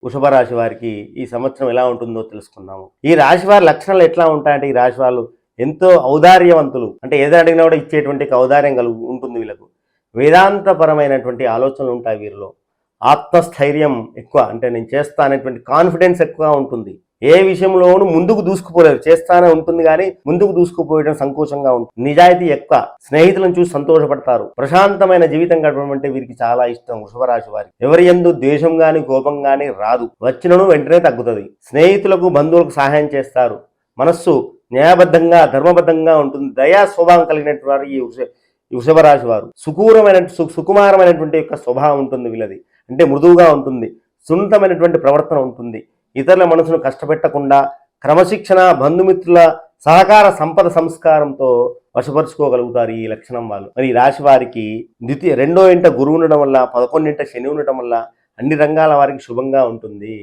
వృషభ రాశి వారికి ఈ సంవత్సరం ఎలా ఉంటుందో తెలుసుకుందాము. ఈ రాశి వారి లక్షణాలు ఎట్లా ఉంటాయంటే, ఈ రాశి వాళ్ళు ఎంతో ఔదార్యవంతులు, అంటే ఏదైనా అడిగినా కూడా ఇచ్చేటువంటి ఔదార్యం ఉంటుంది వీళ్ళకు. వేదాంతపరమైనటువంటి ఆలోచనలు ఉంటాయి వీరిలో. ఆత్మస్థైర్యం ఎక్కువ, అంటే నేను చేస్తా అనేటువంటి కాన్ఫిడెన్స్ ఎక్కువగా ఉంటుంది. ఏ విషయంలోనూ ముందుకు దూసుకుపోలేదు, చేస్తానే ఉంటుంది కానీ ముందుకు దూసుకుపోయడం సంకోచంగా ఉంటుంది. నిజాయితీ ఎక్కువ, స్నేహితులను చూసి సంతోషపడతారు. ప్రశాంతమైన జీవితం గడపడం అంటే వీరికి చాలా ఇష్టం. వృషభ రాశి వారికి ఎవరి యందు ద్వేషం గాని కోపం గాని రాదు, వచ్చినను వెంటనే తగ్గుతుంది. స్నేహితులకు బంధువులకు సహాయం చేస్తారు. మనస్సు న్యాయబద్ధంగా ధర్మబద్ధంగా ఉంటుంది. దయా స్వభావం కలిగినటువంటి వారు ఈ వృషభ రాశి వారు. సుకుమారమైనటువంటి యొక్క స్వభావం ఉంటుంది వీళ్ళది. అంటే మృదువుగా ఉంటుంది, సున్నితమైనటువంటి ప్రవర్తన ఉంటుంది. ఇతరుల మనసును కష్టపెట్టకుండా క్రమశిక్షణ, బంధుమిత్రుల సహకార, సంపద సంస్కారంతో వశపరుచుకోగలుగుతారు ఈ లక్షణం వాళ్ళు. మరి ఈ రాశి వారికి రెండో ఇంట గురువు ఉండడం వల్ల, 11వ ఇంట శని ఉండటం వల్ల అన్ని రంగాల వారికి శుభంగా ఉంటుంది.